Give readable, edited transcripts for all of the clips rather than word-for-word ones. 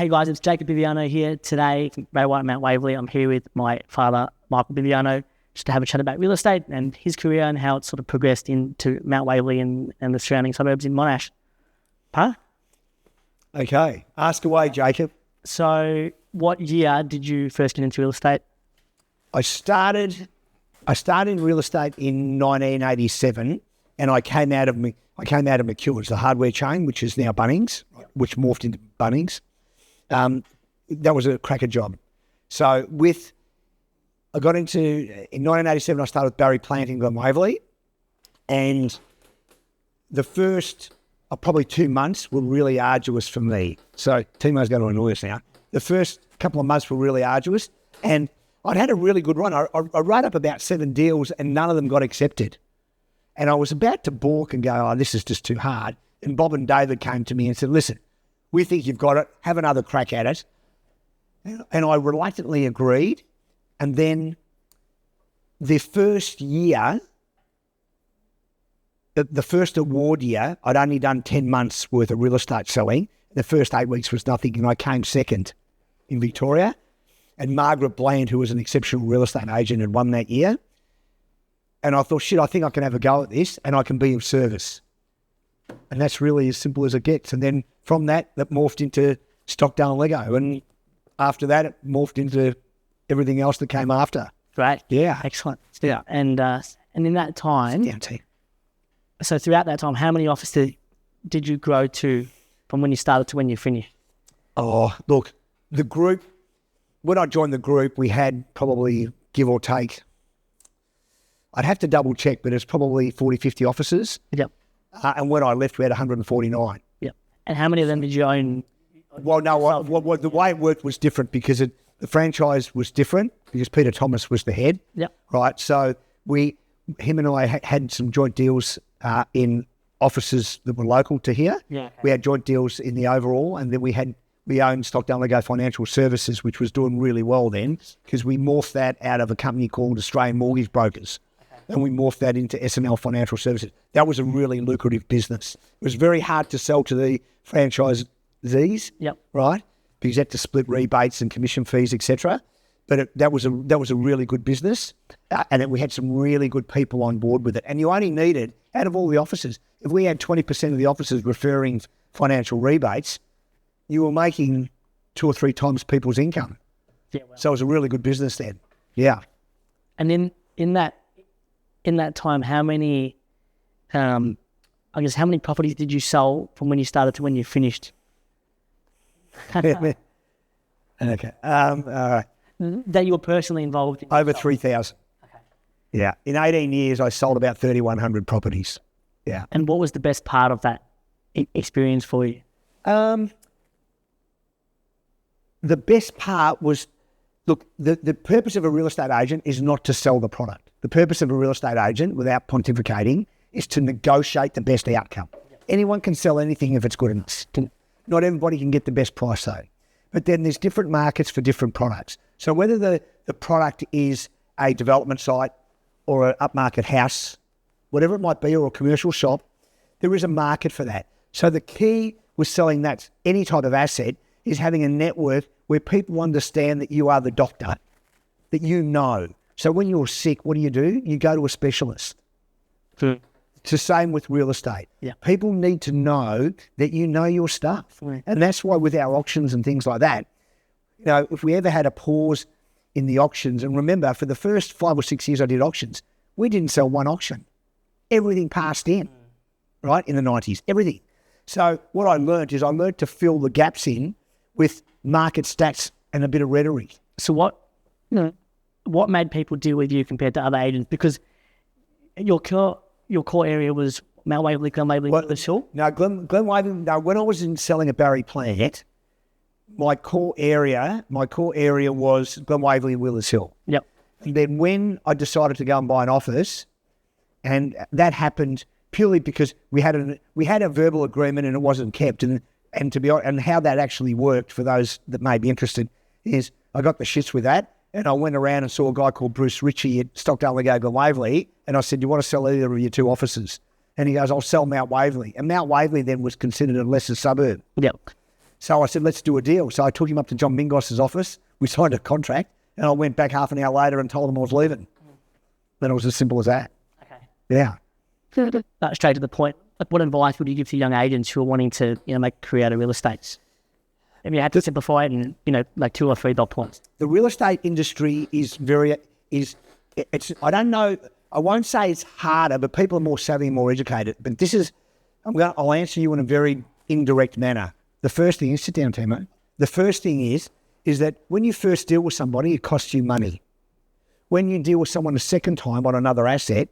Hey guys, it's Jacob Bibiano here today from Ray White Mount Waverley. I'm here with my father, Michael Bibiano, just to have a chat about real estate and his career and how it sort of progressed into Mount Waverley and the surrounding suburbs in Monash. Pa? Okay, ask away, Jacob. So what year did you first get into real estate? I started in real estate in 1987, and I came out of McEwen's, the hardware chain, which is now Bunnings, which morphed into Bunnings. That was a cracker job. So I got into, in 1987, I started with Barry Plant in Glen Waverley, and the first probably 2 months were really arduous for me. So Timo's going to annoy us now. The first couple of months were really arduous, and I'd had a really good run. I wrote up about 7 deals, and none of them got accepted. And I was about to balk and go, oh, this is just too hard. And Bob and David came to me and said, listen, we think you've got it. Have another crack at it. And I reluctantly agreed. And then the first year, the first award year, I'd only done 10 months worth of real estate selling. The first 8 weeks was nothing, and I came second in Victoria. And Margaret Bland, who was an exceptional real estate agent, had won that year. And I thought, shit, I think I can have a go at this and I can be of service. And that's really as simple as it gets. And then from that morphed into Stockdale and Lego. And after that, it morphed into everything else that came after. Great. Yeah. Excellent. Yeah. And in that time, Yeah, so throughout that time, how many offices did you grow to from when you started to when you finished? Oh, look, the group, when I joined the group, we had probably, give or take, I'd have to double check, but it's probably 40, 50 offices. Yep. And when I left, we had 149. Yep. And how many of them did you own? Well, no, the way it worked was different because the franchise was different because Peter Thomas was the head. Yep. Right. So him and I had some joint deals in offices that were local to here. Yeah. Okay. We had joint deals in the overall, and then we owned Stockdale and Lego Financial Services, which was doing really well then because we morphed that out of a company called Australian Mortgage Brokers. And we morphed that into SML Financial Services. That was a really lucrative business. It was very hard to sell to the franchisees, Yep. right? Because you had to split rebates and commission fees, etc. But that was a really good business, and we had some really good people on board with it. And you only needed, out of all the offices, if we had 20% of the offices referring financial rebates, you were making 2 or 3 times people's income. Yeah. Well. So it was a really good business then. Yeah. And then in that time, how many properties did you sell from when you started to when you finished? Okay. That you were personally involved in? Over 3,000. Okay. Yeah. In 18 years, I sold about 3,100 properties. Yeah. And what was the best part of that experience for you? The best part was, look, the purpose of a real estate agent is not to sell the product. The purpose of a real estate agent, without pontificating, is to negotiate the best outcome. Yep. Anyone can sell anything if it's good enough. Not everybody can get the best price though. But then there's different markets for different products. So whether the product is a development site or an upmarket house, whatever it might be, or a commercial shop, there is a market for that. So the key with selling that, any type of asset, is having a network where people understand that you are the doctor, that you know. So when you're sick, what do? You go to a specialist. It's the same with real estate. Yeah. People need to know that you know your stuff. Right. And that's why with our auctions and things like that, if we ever had a pause in the auctions, and remember, for the first 5 or 6 years I did auctions, we didn't sell one auction. Everything passed in, right, in the 90s, everything. So what I learned to fill the gaps in with market stats and a bit of rhetoric. So what made people deal with you compared to other agents? Because your core area was Mount Waverley, Glen Waverley, Willis Hill? No, Glen Waverley. No, when I was selling at Barry Plant, my core area was Glen Waverley and Willis Hill. Yep. And then when I decided to go and buy an office, and that happened purely because we had a verbal agreement and it wasn't kept, and to be honest, and how that actually worked for those that may be interested is I got the shits with that. And I went around and saw a guy called Bruce Ritchie at Stockdale and Glen Waverley, and I said, "Do you want to sell either of your 2 offices?" And he goes, "I'll sell Mount Waverley." And Mount Waverley then was considered a lesser suburb. Yep. So I said, let's do a deal. So I took him up to John Mingos's office. We signed a contract, and I went back half an hour later and told him I was leaving. Then it was as simple as that. Okay. Yeah. Straight to the point. Like, what advice would you give to young agents who are wanting to, make a career out of real estate? If you had to simplify it in, like 2 or 3 dot points. The real estate industry is I don't know, I won't say it's harder, but people are more savvy and more educated. But I'll answer you in a very indirect manner. The first thing is, sit down, Timo. The first thing is that when you first deal with somebody, it costs you money. When you deal with someone a second time on another asset,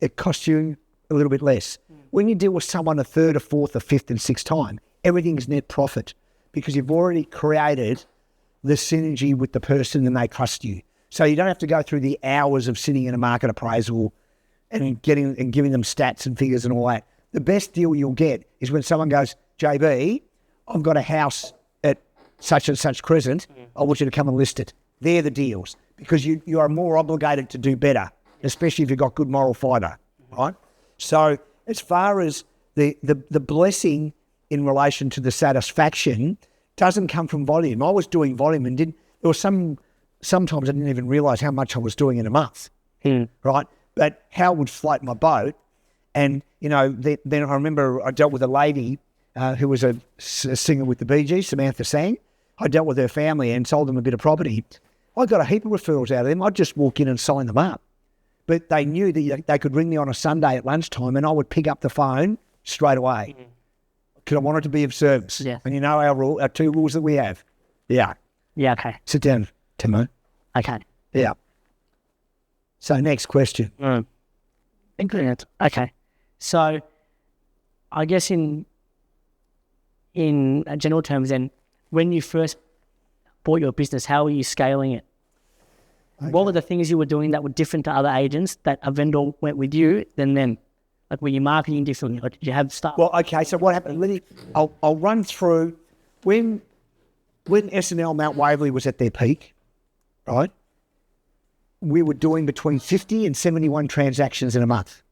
it costs you a little bit less. When you deal with someone a third, a fourth, a fifth, and sixth time, everything is net profit because you've already created the synergy with the person and they trust you. So you don't have to go through the hours of sitting in a market appraisal and giving them stats and figures and all that. The best deal you'll get is when someone goes, JB, I've got a house at such and such Crescent. I want you to come and list it. They're the deals because you are more obligated to do better, especially if you've got good moral fibre, right? So as far as the blessing in relation to the satisfaction doesn't come from volume. I was doing volume and there was sometimes I didn't even realise how much I was doing in a month, right? But how would float my boat? And, then I remember I dealt with a lady who was a singer with the Bee Gees, Samantha Sang. I dealt with her family and sold them a bit of property. I got a heap of referrals out of them. I'd just walk in and sign them up. But they knew that they could ring me on a Sunday at lunchtime and I would pick up the phone straight away because I wanted to be of service. Yeah. And our 2 rules that we have. Yeah. Yeah, okay. Sit down, Timo. Okay. Yeah. So next question. Okay. So I guess in general terms then, when you first bought your business, how were you scaling it? Okay. What were the things you were doing that were different to other agents that a vendor went with you than them? Like, were you marketing differently or did you have stuff? Well, okay, so what happened? I'll run through when SNL Mount Waverley was at their peak, right? We were doing between 50 and 71 transactions in a month.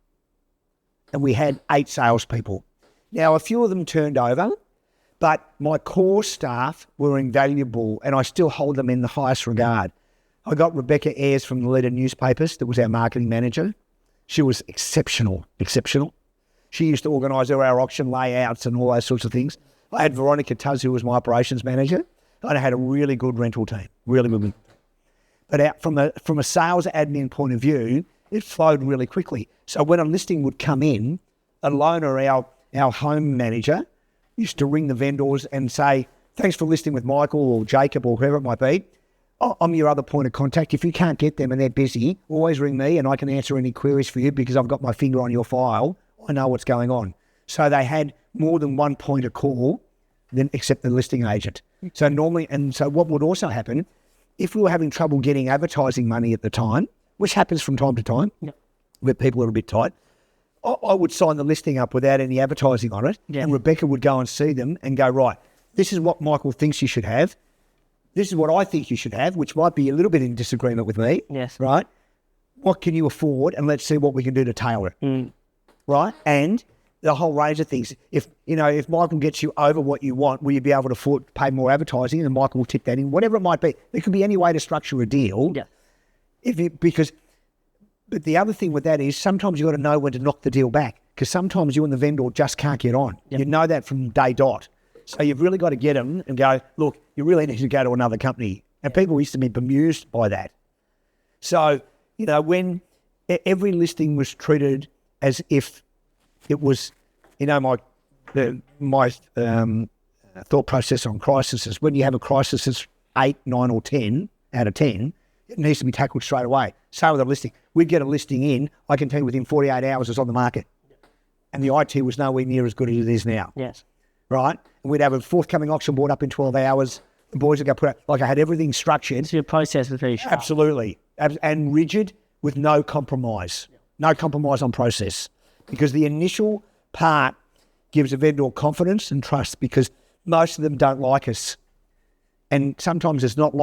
And we had 8 salespeople. Now, a few of them turned over, but my core staff were invaluable and I still hold them in the highest regard. I got Rebecca Ayres from the Leader newspapers that was our marketing manager. She was exceptional. She used to organise all our auction layouts and all those sorts of things. I had Veronica Tuz, who was my operations manager. I had a really good rental team, really good. But from a sales admin point of view, it flowed really quickly. So when a listing would come in, Alona, our home manager, used to ring the vendors and say, thanks for listing with Michael or Jacob or whoever it might be. I'm your other point of contact. If you can't get them and they're busy, always ring me and I can answer any queries for you because I've got my finger on your file. I know what's going on. So they had more than one point of call except the listing agent. So what would also happen, if we were having trouble getting advertising money at the time, which happens from time to time, where people are a bit tight, I would sign the listing up without any advertising on it, and Rebecca would go and see them and go, right, this is what Michael thinks you should have. This is what I think you should have, which might be a little bit in disagreement with me. Yes. Right? What can you afford? And let's see what we can do to tailor it. Right? And the whole range of things. If Michael gets you over what you want, will you be able to afford to pay more advertising? And Michael will tip that in, whatever it might be. There could be any way to structure a deal. Yeah. But the other thing with that is sometimes you've got to know when to knock the deal back because sometimes you and the vendor just can't get on. Yep. You know that from day dot. So you've really got to get them and go, look, you really need to go to another company. And people used to be bemused by that. So, when every listing was treated as if it was, my thought process on crisis is when you have a crisis that's 8, 9 or 10 out of 10, it needs to be tackled straight away. Same with a listing. We'd get a listing in, I can tell you within 48 hours it's on the market. And the IT was nowhere near as good as it is now. Yes. Right? And we'd have a forthcoming auction brought up in 12 hours. The boys would go put out, like I had everything structured. So your process was very sharp. Absolutely. And rigid with no compromise. No compromise on process. Because the initial part gives a vendor confidence and trust because most of them don't like us. And sometimes it's not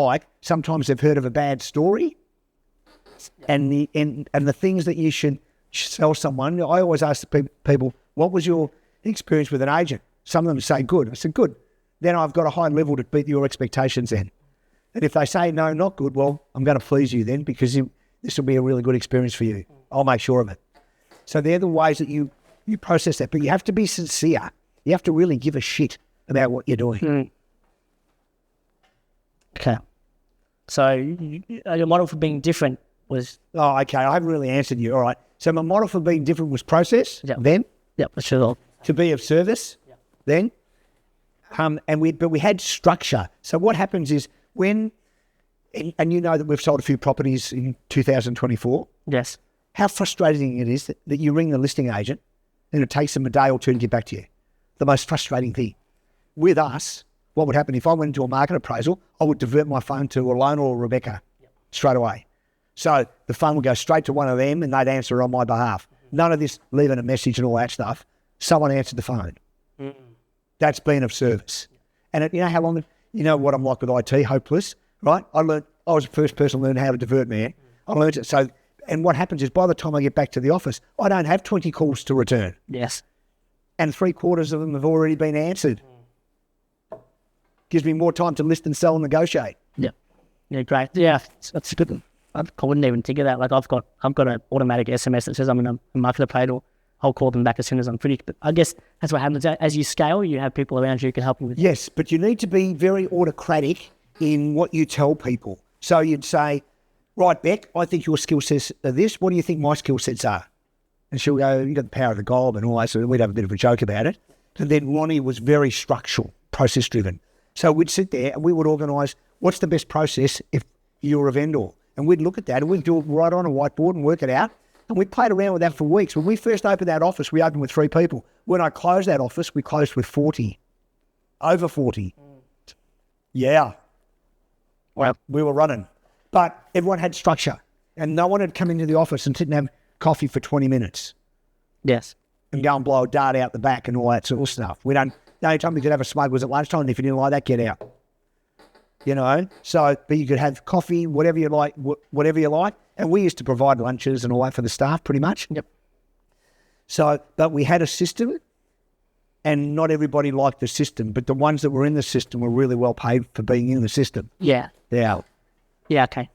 sometimes they've heard of a bad story. And the things that you should sell someone, I always ask the people, what was your experience with an agent? Some of them say good. I said, good. then I've got a high level to beat your expectations then. And if they say, no, not good, well, I'm going to please you then because this will be a really good experience for you. I'll make sure of it. So they're the ways that you process that. But you have to be sincere. You have to really give a shit about what you're doing. Okay. So your model for being different was... Oh, okay. I haven't really answered you. All right. So my model for being different was process, then. Yep, that's sure. To be of service, then. But we had structure. So what happens is when, and you know that we've sold a few properties in 2024. Yes. How frustrating it is that you ring the listing agent and it takes them a day or two to get back to you. The most frustrating thing. With us, what would happen if I went into a market appraisal, I would divert my phone to Alona or Rebecca straight away. So the phone would go straight to one of them and they'd answer on my behalf. None of this leaving a message and all that stuff. Someone answered the phone. That's been of service. And you know how long, you know what I'm like with IT, hopeless, right? I was the first person to learn how to divert, man. I learned it. So, and what happens is by the time I get back to the office, I don't have 20 calls to return. Yes. And 3/4 of them have already been answered. Gives me more time to list and sell and negotiate. Yeah. Yeah, great. Yeah, that's good. I wouldn't even think of that. Like I've got an automatic SMS that says I'm in a market appraisal. I'll call them back as soon as I'm pretty. But I guess that's what happens. As you scale, you have people around you who can help you with. Yes, but you need to be very autocratic in what you tell people. So you'd say, right, Beck, I think your skill sets are this. What do you think my skill sets are? And she'll go, you got the power of the gob and all that. So we'd have a bit of a joke about it. And then Ronnie was very structural, process driven. So we'd sit there and we would organise what's the best process if you're a vendor. And we'd look at that and we'd do it right on a whiteboard and work it out. And we played around with that for weeks. When we first opened that office, we opened with 3 people. When I closed that office, we closed with 40. Over 40. Yeah. Well, we were running. But everyone had structure. And no one had come into the office and sit and have coffee for 20 minutes. Yes. And go and blow a dart out the back and all that sort of stuff. The only time we could have a smoke was at lunchtime. And if you didn't like that, get out. You know? So, but you could have coffee, whatever you like. And we used to provide lunches and all that for the staff pretty much. Yep. So, but we had a system and not everybody liked the system, but the ones that were in the system were really well paid for being in the system. Yeah. Yeah. Yeah, okay.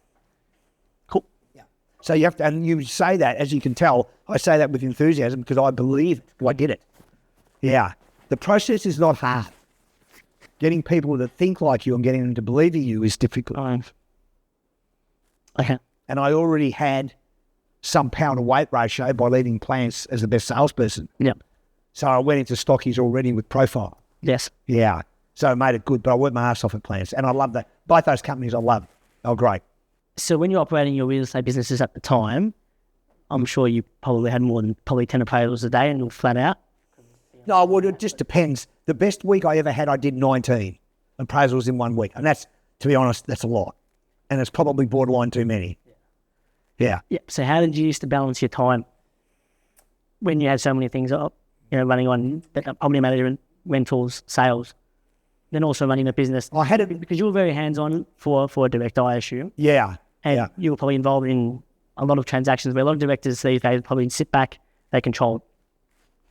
Cool. Yeah. So you have to, and you say that, as you can tell, I say that with enthusiasm because I believe it. I did it. Yeah. The process is not hard. Getting people to think like you and getting them to believe in you is difficult. Okay. And I already had some power to weight ratio by leading plants as the best salesperson. Yep. So I went into Stockies already with profile. Yes. Yeah. So I made it good, but I worked my ass off at plants. And I love that. Both those companies I love. They were great. So when you're operating your real estate businesses at the time, I'm sure you probably had more than 10 appraisals a day and you're flat out. No, well, it just depends. The best week I ever had, I did 19 appraisals in 1 week. And that's, to be honest, that's a lot. And it's probably borderline too many. Yeah. Yeah. So how did you used to balance your time when you had so many things up, running on property management, rentals, sales, then also running a business? I had it because you were very hands-on for a director, I assume. Yeah. And you were probably involved in a lot of transactions where a lot of directors these days probably sit back, they control,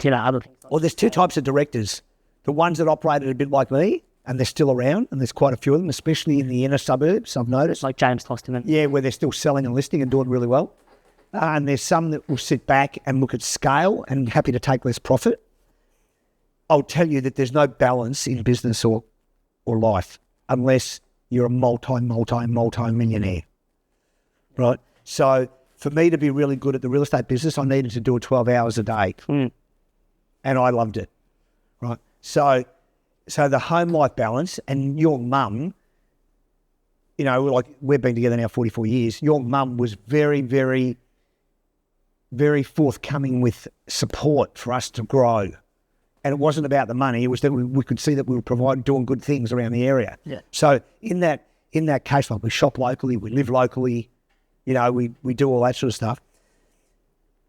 other things. Well, there's 2 types of directors. The ones that operated a bit like me, and they're still around, and there's quite a few of them, especially in the inner suburbs, I've noticed. Like James Toston. Yeah, where they're still selling and listing and doing really well. And there's some that will sit back and look at scale and happy to take less profit. I'll tell you that there's no balance in business or life unless you're a multi-millionaire, right? So for me to be really good at the real estate business, I needed to do it 12 hours a day. And I loved it, right? So the home life balance, and your mum, like we've been together now 44 years, your mum was very, very, very forthcoming with support for us to grow. And it wasn't about the money, it was that we could see that we were doing good things around the area. Yeah. So in that case, like we shop locally, we live locally, we do all that sort of stuff.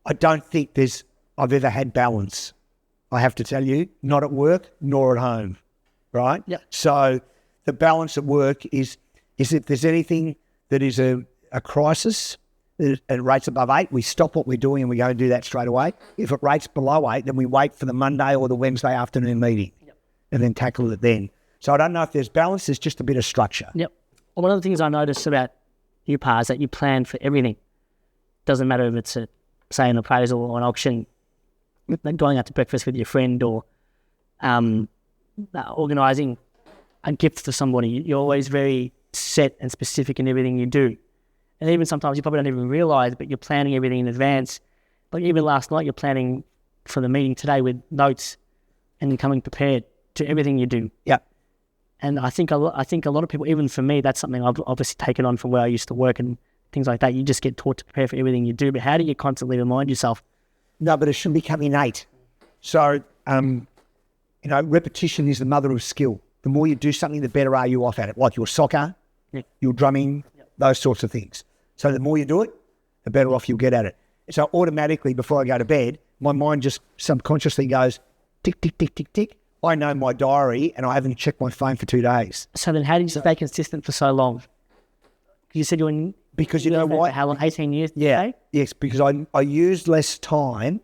I don't think I've ever had balance. I have to tell you, not at work nor at home, right? Yep. So the balance at work is if there's anything that is a crisis and rates above 8, we stop what we're doing and we go and do that straight away. If it rates below 8, then we wait for the Monday or the Wednesday afternoon meeting and then tackle it then. So I don't know if there's balance. There's just a bit of structure. Yep. One of the things I noticed about you, Pa, is that you plan for everything. Doesn't matter if it's say an appraisal or an auction, going out to breakfast with your friend, or organising a gift for somebody. You're always very set and specific in everything you do. And even sometimes you probably don't even realise, but you're planning everything in advance. Like even last night, you're planning for the meeting today with notes and you're coming prepared to everything you do. Yeah. And I think a lot of people, even for me, that's something I've obviously taken on from where I used to work and things like that. You just get taught to prepare for everything you do. But how do you constantly remind yourself? No, but it should become innate. So, repetition is the mother of skill. The more you do something, the better are you off at it. Like your soccer, your drumming, those sorts of things. So the more you do it, the better off you'll get at it. So automatically, before I go to bed, my mind just subconsciously goes, tick, tick, tick, tick, tick. I know my diary and I haven't checked my phone for 2 days. So then how did you stay consistent for so long? You said you're in... Because you know what? How long? 18 years? Yeah. Today? Yes, because I use less time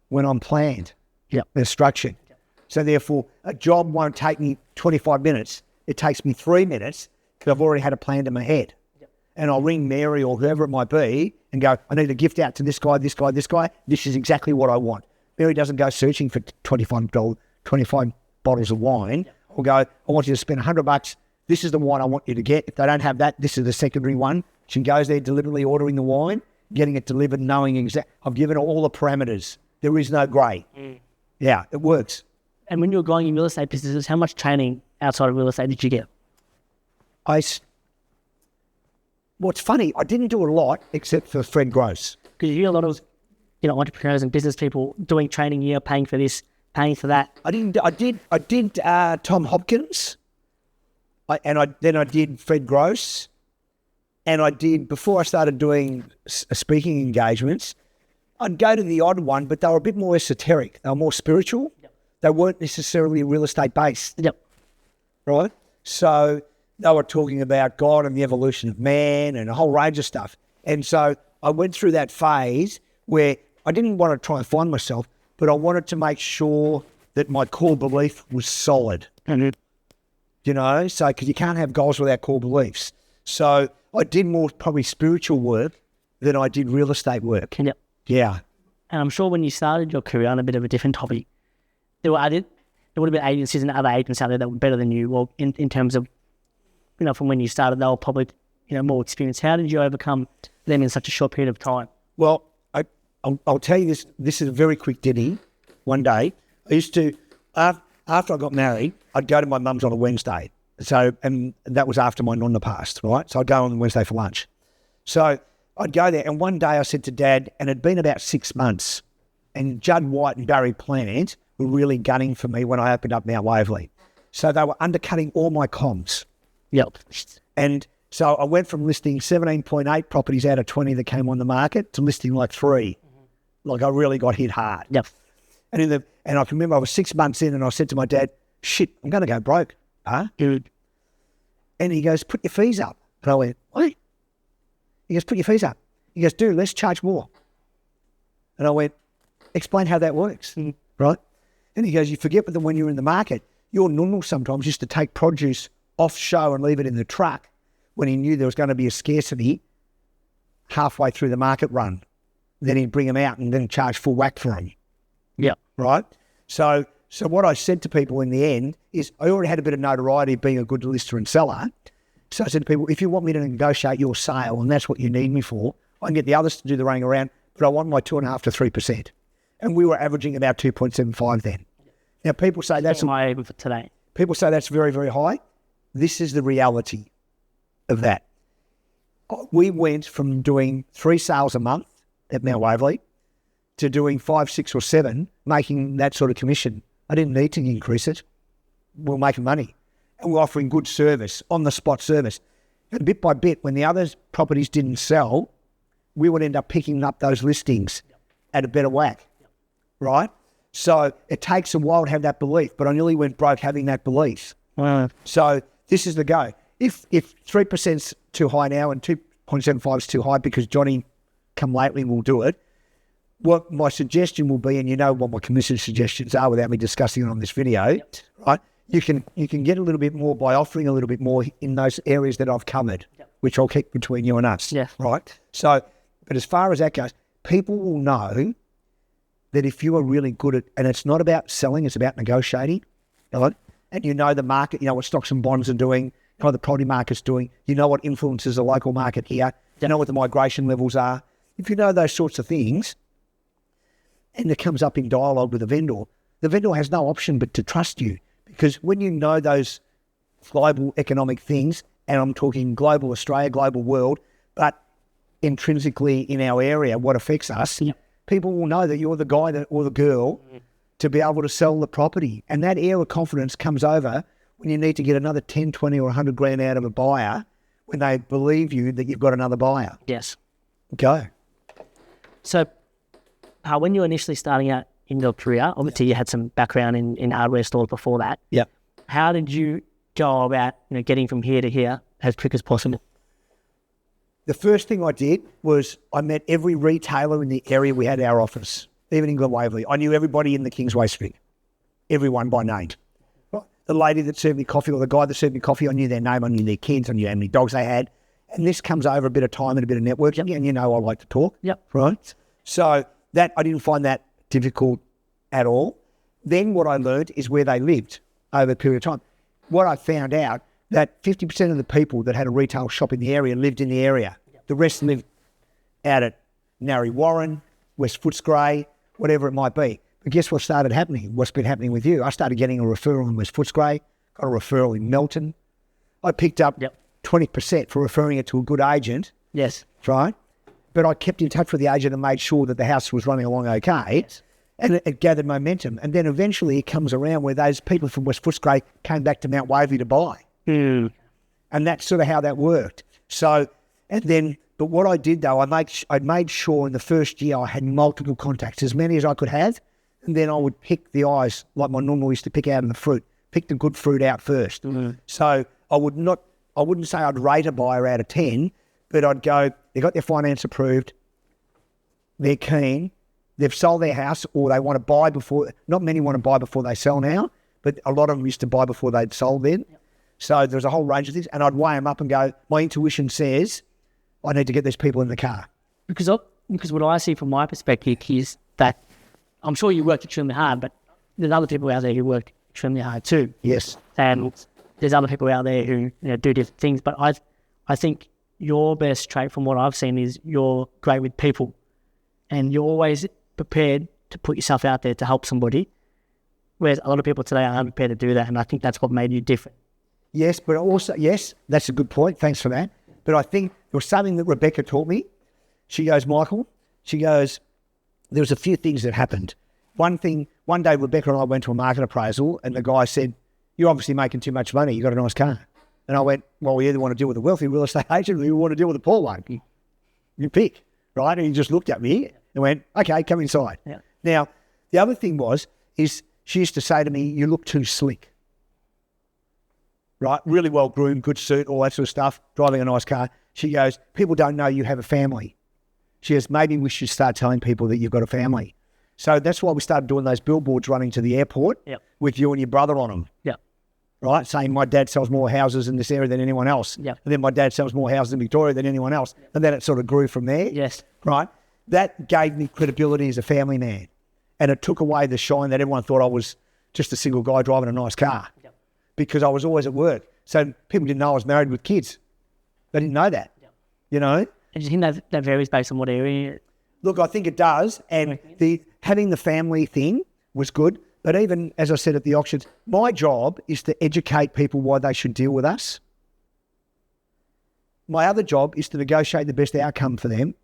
when I'm planned. Yep. They're structured. Yep. So therefore, a job won't take me 25 minutes. It takes me 3 minutes because I've already had a plan in my head. Yep. And I'll ring Mary or whoever it might be and go, I need a gift out to this guy, this guy, this guy. This is exactly what I want. Mary doesn't go searching for 25 bottles of wine. Yep. Or go, I want you to spend $100. This is the wine I want you to get. If they don't have that, this is the secondary one. She goes there deliberately ordering the wine, getting it delivered, knowing exactly. I've given her all the parameters. There is no grey. Yeah, it works. And when you were growing in real estate businesses, how much training outside of real estate did you get? What's funny, I didn't do a lot except for Fred Gross. Because you hear a lot of entrepreneurs and business people doing training here, paying for this, paying for that. I did Tom Hopkins. I did Fred Gross. And I did, before I started doing speaking engagements, I'd go to the odd one, but they were a bit more esoteric. They were more spiritual. Yep. They weren't necessarily real estate based. Yep. Right? So they were talking about God and the evolution of man and a whole range of stuff. And so I went through that phase where I didn't want to try and find myself, but I wanted to make sure that my core belief was solid. Mm-hmm. So because you can't have goals without core beliefs. So I did more probably spiritual work than I did real estate work. Yep. Yeah. And I'm sure when you started your career on a bit of a different topic, there would have been agencies and other agents out there that were better than you, or in terms of, from when you started, they were probably, more experienced. How did you overcome them in such a short period of time? Well, I'll tell you this. This is a very quick ditty. One day, I used to, after I got married, I'd go to my mum's on a Wednesday. So, and that was after my nonna passed, right? So I'd go on Wednesday for lunch. So I'd go there, and one day I said to Dad, and it'd been about 6 months, and Judd White and Barry Plant were really gunning for me when I opened up Mount Waverley. So they were undercutting all my comms. Yep. And so I went from listing 17.8 properties out of 20 that came on the market to listing like 3. Like I really got hit hard. Yep. And I can remember I was 6 months in, and I said to my dad, shit, I'm going to go broke. Huh? Good. And he goes, put your fees up. And I went, what? He goes, put your fees up. He goes, dude, let's charge more. And I went, explain how that works, right? And he goes, you forget that when you're in the market, your nunno sometimes used to take produce off show and leave it in the truck when he knew there was going to be a scarcity halfway through the market run. Then he'd bring them out and then charge full whack for them. Yeah. Right? So what I said to people in the end is I already had a bit of notoriety of being a good lister and seller. So I said to people, if you want me to negotiate your sale and that's what you need me for, I can get the others to do the running around, but I want my 2.5% to 3%. And we were averaging about 2.75 then. Now people say that's high for today. People say that's very, very high. This is the reality of that. We went from doing 3 sales a month at Mount Waverley to doing 5, 6 or 7, making that sort of commission. I didn't need to increase it. We're making money. And we're offering good service, on-the-spot service. And bit by bit, when the other properties didn't sell, we would end up picking up those listings at a better whack, right? So it takes a while to have that belief, but I nearly went broke having that belief. Wow. So this is the go. If 3%'s too high now and 2.75 is too high because Johnny come lately will do it, what my suggestion will be, and you know what my commission suggestions are without me discussing it on this video, right? you can get a little bit more by offering a little bit more in those areas that I've covered, which I'll keep between you and us. Yeah. Right. So, but as far as that goes, people will know that if you are really good at, and it's not about selling, it's about negotiating, right? And you know the market, you know what stocks and bonds are doing, you know what the property market's doing, you know what influences the local market here, you know what the migration levels are. If you know those sorts of things, and it comes up in dialogue with the vendor has no option but to trust you, because when you know those global economic things, and I'm talking global Australia, global world, but intrinsically in our area, what affects us, people will know that you're the guy that, or the girl to be able to sell the property. And that air of confidence comes over when you need to get another 10, 20 or 100 grand out of a buyer, when they believe you that you've got another buyer. Yes. Go. So when you were initially starting out in your career, obviously you had some background in hardware stores before that. Yeah. How did you go about getting from here to here as quick as possible? The first thing I did was I met every retailer in the area we had our office, even in Glen Waverley. I knew everybody in the Kingsway Street, everyone by name. The lady that served me coffee or the guy that served me coffee, I knew their name, I knew their kids, I knew how many dogs they had. And this comes over a bit of time and a bit of networking, and you know I like to talk, right? So that I didn't find that difficult at all. Then what I learned is where they lived over a period of time. What I found out, that 50% of the people that had a retail shop in the area lived in the area. The rest lived out at Narre Warren, West Footscray, whatever it might be. But guess what started happening? What's been happening with you? I started getting a referral in West Footscray, got a referral in Melton. I picked up 20% for referring it to a good agent. Yes. Right? But I kept in touch with the agent and made sure that the house was running along okay. Yes. And it gathered momentum. And then eventually it comes around where those people from West Footscray came back to Mount Waverley to buy. And that's sort of how that worked. So, and then, but what I did though, I made sure in the first year I had multiple contacts, as many as I could have. And then I would pick the eyes, like my normal used to pick out of the fruit, pick the good fruit out first. So I wouldn't say I'd rate a buyer out of 10, but I'd go, they got their finance approved, they're keen, they've sold their house, or they want to buy before, not many want to buy before they sell now, but a lot of them used to buy before they'd sold then. So there's a whole range of things, and I'd weigh them up and go, my intuition says I need to get these people in the car. Because what I see from my perspective is that I'm sure you worked extremely hard, but there's other people out there who work extremely hard too. Yes. And there's other people out there who do different things, but I think your best trait from what I've seen is you're great with people, and you're always prepared to put yourself out there to help somebody, whereas a lot of people today aren't prepared to do that, and I think that's what made you different. Yes, but also, yes, that's a good point. Thanks for that. But I think there was something that Rebecca taught me. She goes, Michael, there was a few things that happened. One day Rebecca and I went to a market appraisal, and the guy said, you're obviously making too much money. You got a nice car. And I went, well, we either want to deal with a wealthy real estate agent or we want to deal with a poor one. You pick, right? And he just looked at me and went, okay, come inside. Yeah. Now, the other thing is she used to say to me, you look too slick. Right? Really well groomed, good suit, all that sort of stuff, driving a nice car. She goes, people don't know you have a family. She goes, maybe we should start telling people that you've got a family. So that's why we started doing those billboards running to the airport with you and your brother on them. Yeah. Right? Saying my dad sells more houses in this area than anyone else. Yeah. And then my dad sells more houses in Victoria than anyone else. Yep. And then it sort of grew from there. Yes. Right? That gave me credibility as a family man. And it took away the shine that everyone thought I was just a single guy driving a nice car. Yep. Because I was always at work. So people didn't know I was married with kids. They didn't know that. Yep. You know? And do you think that varies based on what area? Look, I think it does. And having the family thing was good. But even, as I said at the auctions, my job is to educate people why they should deal with us. My other job is to negotiate the best outcome for them.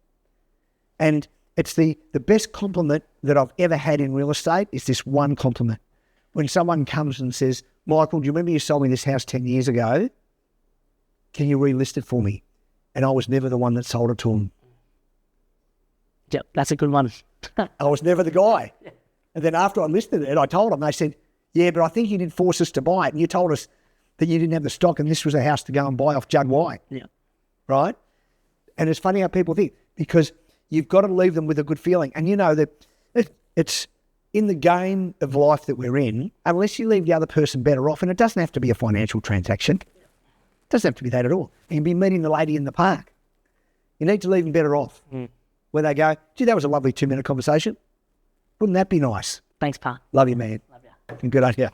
And it's the best compliment that I've ever had in real estate is this one compliment. When someone comes and says, Michael, do you remember you sold me this house 10 years ago? Can you relist it for me? And I was never the one that sold it to them. Yep, that's a good one. I was never the guy. And then after I listed it, I told them, they said, yeah, but I think you didn't force us to buy it. And you told us that you didn't have the stock and this was a house to go and buy off Judd White. Yeah. Right? And it's funny how people think, because you've got to leave them with a good feeling. And you know that it's in the game of life that we're in, unless you leave the other person better off, and it doesn't have to be a financial transaction. It doesn't have to be that at all. You can be meeting the lady in the park. You need to leave them better off. Where they go, gee, that was a lovely 2-minute conversation. Wouldn't that be nice? Thanks, Pa. Love you, man. Love you. And good on you.